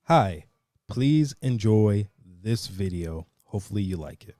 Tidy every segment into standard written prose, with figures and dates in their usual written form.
Hi, please enjoy this video. Hopefully you like it.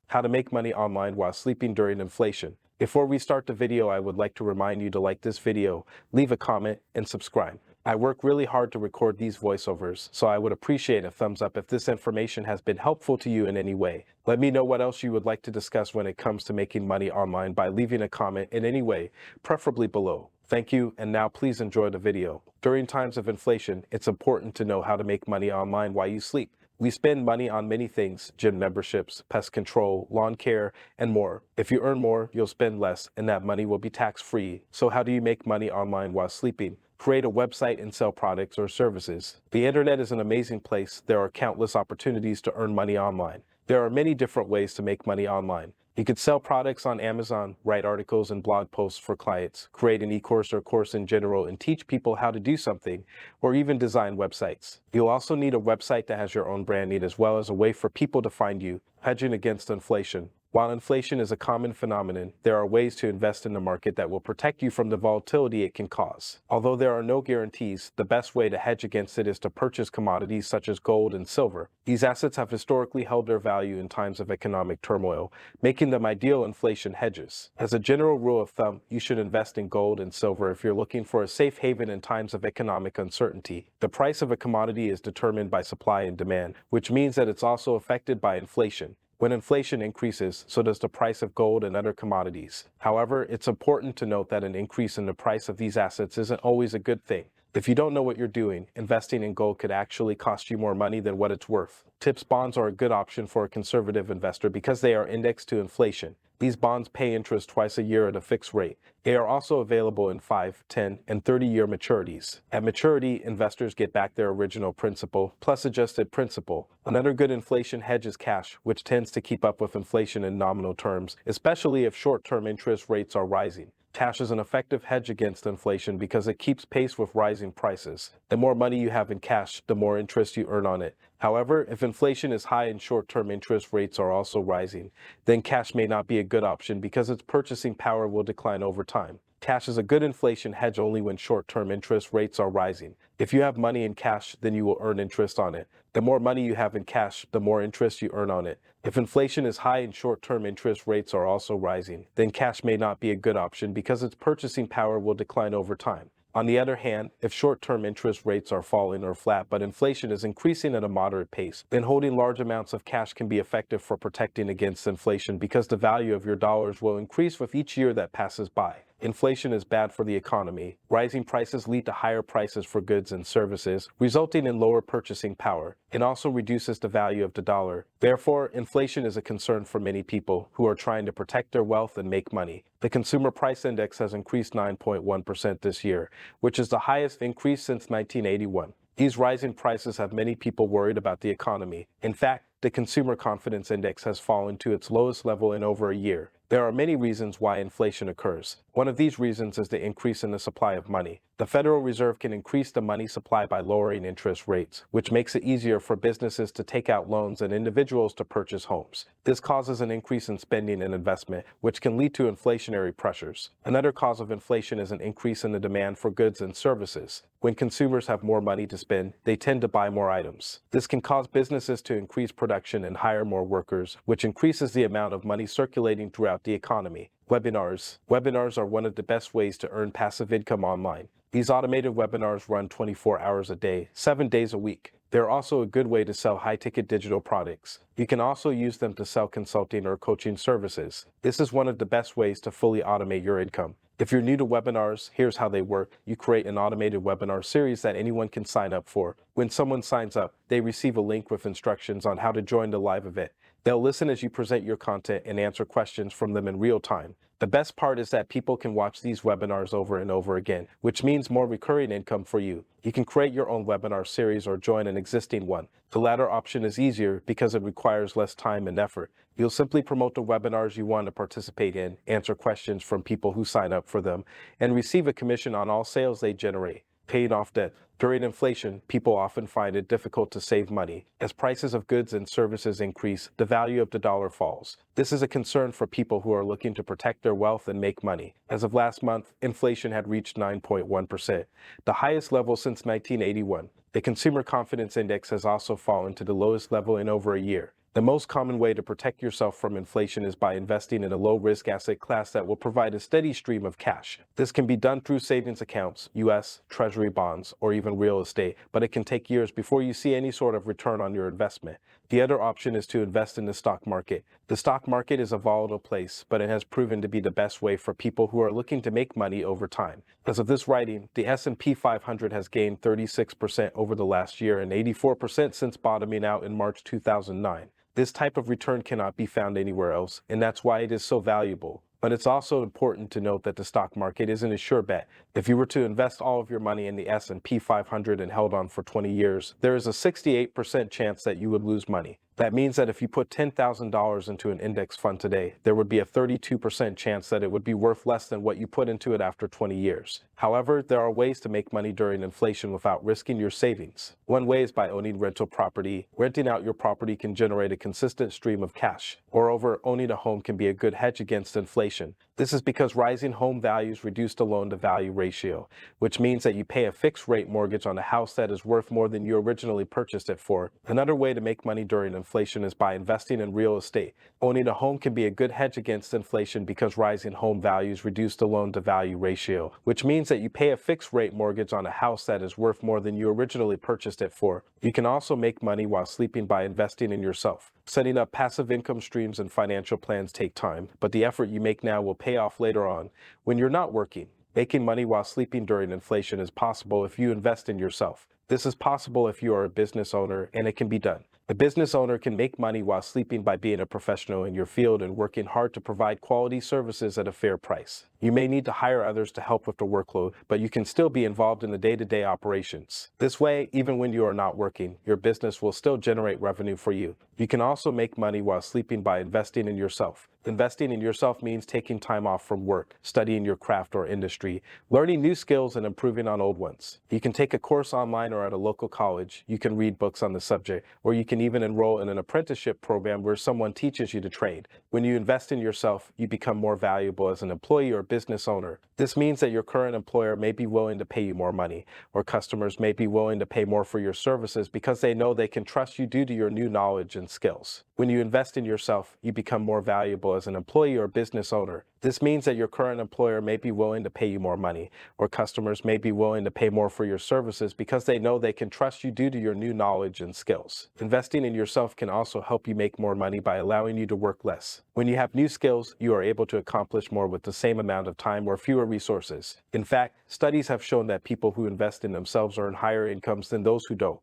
How to make money online while sleeping during inflation. Before we start the video, I would like to remind you to like this video, leave a comment, and subscribe. I work really hard to record these voiceovers, so I would appreciate a thumbs up if this information has been helpful to you in any way. Let me know what else you would like to discuss when it comes to making money online by leaving a comment in any way, preferably below. Thank you, and now please enjoy the video. During times of inflation, it's important to know how to make money online while you sleep. We spend money on many things: gym memberships, pest control, lawn care, and more. If you earn more, you'll spend less, and that money will be tax-free. So how do you make money online while sleeping? Create a website and sell products or services. The internet is an amazing place. There are countless opportunities to earn money online. There are many different ways to make money online. You could sell products on Amazon, write articles and blog posts for clients, create an e-course or course in general and teach people how to do something, or even design websites. You'll also need a website that has your own branding as well as a way for people to find you. Hedging against inflation. While inflation is a common phenomenon, there are ways to invest in the market that will protect you from the volatility it can cause. Although there are no guarantees, the best way to hedge against it is to purchase commodities such as gold and silver. These assets have historically held their value in times of economic turmoil, making them ideal inflation hedges. As a general rule of thumb, you should invest in gold and silver if you're looking for a safe haven in times of economic uncertainty. The price of a commodity is determined by supply and demand, which means that it's also affected by inflation. When inflation increases, so does the price of gold and other commodities. However, it's important to note that an increase in the price of these assets isn't always a good thing. If you don't know what you're doing, investing in gold could actually cost you more money than what it's worth. TIPS bonds are a good option for a conservative investor because they are indexed to inflation. These bonds pay interest twice a year at a fixed rate. They are also available in 5, 10, and 30-year maturities. At maturity, investors get back their original principal, plus adjusted principal. Another good inflation hedge is cash, which tends to keep up with inflation in nominal terms, especially if short-term interest rates are rising. Cash is an effective hedge against inflation because it keeps pace with rising prices. The more money you have in cash, the more interest you earn on it. However, if inflation is high and short-term interest rates are also rising, then cash may not be a good option because its purchasing power will decline over time. Cash is a good inflation hedge only when short-term interest rates are rising. If you have money in cash, then you will earn interest on it. The more money you have in cash, the more interest you earn on it. If inflation is high and short-term interest rates are also rising, then cash may not be a good option because its purchasing power will decline over time. On the other hand, if short-term interest rates are falling or flat but inflation is increasing at a moderate pace, then holding large amounts of cash can be effective for protecting against inflation because the value of your dollars will increase with each year that passes by. Inflation is bad for the economy. Rising prices lead to higher prices for goods and services, resulting in lower purchasing power. It also reduces the value of the dollar. Therefore, inflation is a concern for many people who are trying to protect their wealth and make money. The Consumer Price Index has increased 9.1% this year, which is the highest increase since 1981. These rising prices have many people worried about the economy. In fact, the Consumer Confidence Index has fallen to its lowest level in over a year. There are many reasons why inflation occurs. One of these reasons is the increase in the supply of money. The Federal Reserve can increase the money supply by lowering interest rates, which makes it easier for businesses to take out loans and individuals to purchase homes. This causes an increase in spending and investment, which can lead to inflationary pressures. Another cause of inflation is an increase in the demand for goods and services. When consumers have more money to spend, they tend to buy more items. This can cause businesses to increase production and hire more workers, which increases the amount of money circulating throughout the economy. Webinars. Webinars are one of the best ways to earn passive income online. These automated webinars run 24 hours a day, 7 days a week. They're also a good way to sell high-ticket digital products. You can also use them to sell consulting or coaching services. This is one of the best ways to fully automate your income. If you're new to webinars, here's how they work. You create an automated webinar series that anyone can sign up for. When someone signs up, they receive a link with instructions on how to join the live event. They'll listen as you present your content and answer questions from them in real time. The best part is that people can watch these webinars over and over again, which means more recurring income for you. You can create your own webinar series or join an existing one. The latter option is easier because it requires less time and effort. You'll simply promote the webinars you want to participate in, answer questions from people who sign up for them, and receive a commission on all sales they generate. Paying off debt. During inflation, people often find it difficult to save money. As prices of goods and services increase, the value of the dollar falls. This is a concern for people who are looking to protect their wealth and make money. As of last month, inflation had reached 9.1%, the highest level since 1981. The Consumer Confidence Index has also fallen to the lowest level in over a year. The most common way to protect yourself from inflation is by investing in a low-risk asset class that will provide a steady stream of cash. This can be done through savings accounts, U.S. Treasury bonds, or even real estate, but it can take years before you see any sort of return on your investment. The other option is to invest in the stock market. The stock market is a volatile place, but it has proven to be the best way for people who are looking to make money over time. As of this writing, the S&P 500 has gained 36% over the last year and 84% since bottoming out in March 2009. This type of return cannot be found anywhere else, and that's why it is so valuable. But it's also important to note that the stock market isn't a sure bet. If you were to invest all of your money in the S&P 500 and held on for 20 years, there is a 68% chance that you would lose money. That means that if you put $10,000 into an index fund today, there would be a 32% chance that it would be worth less than what you put into it after 20 years. However, there are ways to make money during inflation without risking your savings. One way is by owning rental property. Renting out your property can generate a consistent stream of cash. Moreover, owning a home can be a good hedge against inflation. This is because rising home values reduce the loan-to-value ratio, which means that you pay a fixed-rate mortgage on a house that is worth more than you originally purchased it for. Another way to make money during inflation is by investing in real estate. Owning a home can be a good hedge against inflation because rising home values reduce the loan-to-value ratio, which means that you pay a fixed-rate mortgage on a house that is worth more than you originally purchased it for. You can also make money while sleeping by investing in yourself. Setting up passive income streams and financial plans take time, but the effort you make now will pay off later on when you're not working. Making money while sleeping during inflation is possible if you invest in yourself. This is possible if you are a business owner, and it can be done. A business owner can make money while sleeping by being a professional in your field and working hard to provide quality services at a fair price. You may need to hire others to help with the workload, but you can still be involved in the day-to-day operations. This way, even when you are not working, your business will still generate revenue for you. You can also make money while sleeping by investing in yourself. Investing in yourself means taking time off from work, studying your craft or industry, learning new skills, and improving on old ones. You can take a course online or at a local college. You can read books on the subject, or you can even enroll in an apprenticeship program where someone teaches you to trade. When you invest in yourself, you become more valuable as an employee or business owner. This means that your current employer may be willing to pay you more money, or customers may be willing to pay more for your services because they know they can trust you due to your new knowledge and skills. When you invest in yourself, you become more valuable as an employee or business owner. This means that your current employer may be willing to pay you more money, or customers may be willing to pay more for your services because they know they can trust you due to your new knowledge and skills. Investing in yourself can also help you make more money by allowing you to work less. When you have new skills, you are able to accomplish more with the same amount of time or fewer resources. In fact, studies have shown that people who invest in themselves earn higher incomes than those who don't.